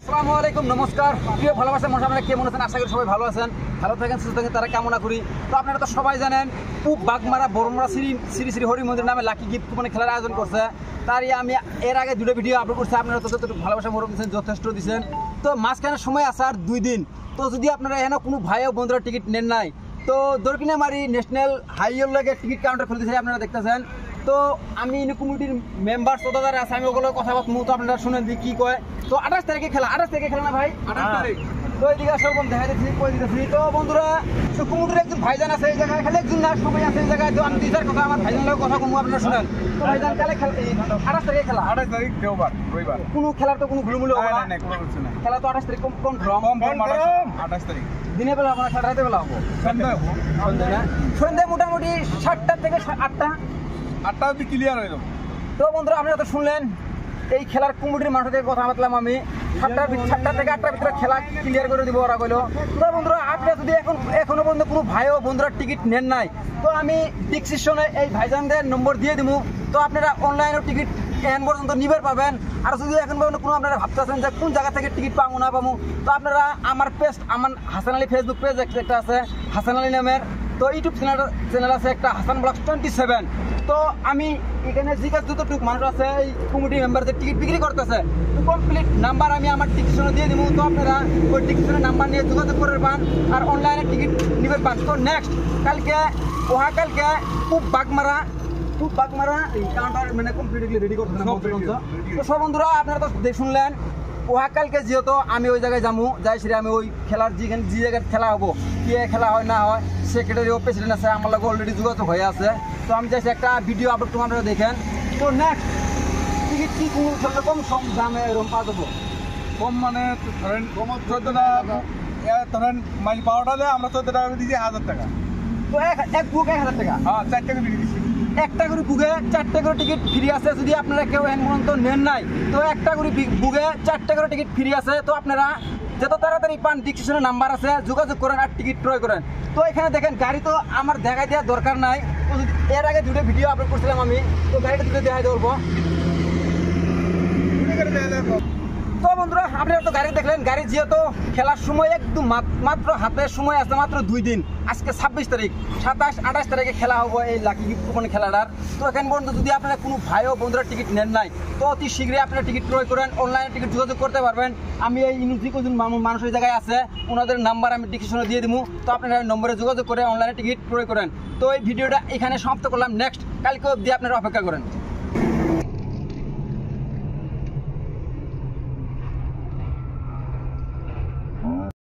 আসসালামু আলাইকুম, নমস্কার প্রিয় ভালোবাসা মানুষ, আপনারা কেমন আছেন? আশা করি সবাই ভালো আছেন, ভালো থাকেন, সুস্থ থাকেন, তারা কামনা করি। তো আপনারা তো সবাই জানেন খুব বাগমারা বড়মরা শ্রী শ্রী হরি মন্দির নামে লাকি গিফট কুপনে খেলার আয়োজন করছে। তারই আমি এর আগে দুটো ভিডিও আপলোড করছি, আপনারা তো ভালোবাসা মরম দিচ্ছেন, যথেষ্ট দিচ্ছেন। তো মাঝখানে সময় আছে আর 2 দিন। তো যদি আপনারা এখানে কোনো ভাই ও বন্ধুরা টিকিট নেন নাই, তো দরকিনামারি ন্যাশনাল হাইওয়ে লাগে টিকিট কাউন্টার খুলে দিয়েছে, আপনারা দেখতেছেন। তো আমি ইনি কমিটির মেম্বার যারা আছে, আমি ওগুলো কথা তো আপনারা শুনেন যে কি কয়। তো 28 তারিখে খেলা, 28 তারিখে খেলা না ভাই? 28 তারিখ। তো এইদিকে সরকম দেখা যাচ্ছে, কই দিতেছি। তো বন্ধুরা, কমিটির একজন ভাইজান আছে এই জায়গায়, খালি একজন না, সবাই আছে এই জায়গায়। তো আমি 2-4 কথা আমার ভাইজানের কথা কমু, আপনারা শুনেন। তো ভাইজান কালে খেলা 28 তারিখে খেলা। 28 তারিখ দেওবার রবিবার। কোনো খেলার তো কোনো ঘুলমুলি হবে না? না, কোনো কিছু না। খেলা তো 28 তারিখ কম 28 তারিখ দিনে বেলা হবে না, খেলা রাতে বেলা হবো? সন্ধ্যা হবো। সন্ধ্যা না, সন্ধ্যায় মোটামুটি 7টা থেকে 8টা। 8টা অবধি ক্লিয়ার হয়ে যাবো। তো বন্ধুরা, আপনারা তো শুনলেন এই খেলার কমিটির মানুষদের কথা বললাম আমি। 7টা থেকে 8টার ভিতরে খেলা ক্লিয়ার করে দিব ওরা বললো। তো বন্ধুরা, আপনারা যদি এখনো পর্যন্ত কোনো ভাই ও বন্ধুরা টিকিট নেন নাই, তো আমি ডিসক্রিপশনে এই ভাইজানদের নম্বর দিয়ে দিব। তো আপনারা অনলাইনেও টিকিট এখন পর্যন্ত নিবার পাবেন। আর যদি এখন পর্যন্ত কোনো আপনারা ভাবতেছেন যে কোন জায়গা থেকে টিকিট পাবো না পাবো, তো আপনারা আমার আমার হাসান আলী ফেসবুক পেজ একটা আছে হাসান আলী নামের। তো ইউটিউব চ্যানেল আছে একটা হাসান ব্লগস 27। তো আমি এখানে জিজ্ঞাসা যতটুকু মানুষ আছে এই কমিটি মেম্বারদের টিকিট বিক্রি করতেছে, কমপ্লিট নাম্বার আমি আমার ডিসক্রিপশনে দিয়ে দিব। তো আপনারা ওই ডিসক্রিপশনের নাম্বার নিয়ে যোগাযোগ করে পান আর অনলাইনে টিকিট নিবে পান। তো নেক্সট কালকে খুব বাগমারা এই কাউন্টার মানে কমপ্লিটলি রেডি করতেছে। তো সব বন্ধুরা, আপনারা তো শুনলেন কালকে যেহেতু আমি ওই জায়গায় যাই সেটা আমি ওই খেলার যে জায়গায় খেলা হবো, কে খেলা হয় না হয়, সেক্রেটারি ও প্রেসিডেন্ট আছে, আমার লোক অলরেডি যোগাযোগ হয়ে আছে। তো আমি চাইছি একটা ভিডিও আপলোড আপনারা দেখেন। তো নেক্সট টিকিট কি কম দামে এরকম পাওয়া যাবো? কম মানে ধরেন 14টা ধরেন মাইল 12টা দেয়, আমরা 14 টাকা দিয়েছি 1000 টাকা। তো এক বুক 1000 টাকা। হ্যাঁ, 4 টাকা দিয়ে দিচ্ছি। একটা করে বুকে 4টা করে টিকিট ফ্রি আছে। যদি আপনারা কেউ এখন পর্যন্ত নেন নাই, তো একটা করে বুকে 4টা করে টিকিট ফ্রি আছে। তো আপনারা যত তাড়াতাড়ি পান ডিসক্রিপশনে নাম্বার আছে, যোগাযোগ করেন আর টিকিট ক্রয় করেন। তো এখানে দেখেন গাড়ি তো আমার দেখাই দেওয়ার দরকার নাই। এর আগে 2টা ভিডিও আপলোড করছিলাম আমি, তো গাড়িটা 2টা দেখাই দেবো। তো বন্ধুরা, আপনারা তো গাড়ি দেখলেন, গাড়ি যেহেতু খেলার সময় একদম মাত্র হাতের সময় আছে, মাত্র 2 দিন। আজকে 26 তারিখ, 27-28 তারিখে খেলা হবো এই লাকি গিফট কুপন খেলাটার। তো এখানে পর্যন্ত যদি আপনারা কোনো ভাই ও বন্ধুরা টিকিট নেন নাই, তো অতি শীঘ্রই আপনারা টিকিট ক্রয় করেন, অনলাইনে টিকিট যোগাযোগ করতে পারবেন। আমি এই ইউনিটি কোজন মানুষের জায়গায় আছে, ওনাদের নাম্বার আমি ডিসক্রিপশনে দিয়ে দিব। তো আপনারা নম্বরে যোগাযোগ করে অনলাইনে টিকিট ক্রয় করেন। তো এই ভিডিওটা এখানে সমাপ্ত করলাম। নেক্সট কালকে অবধি আপনারা অপেক্ষা করেন।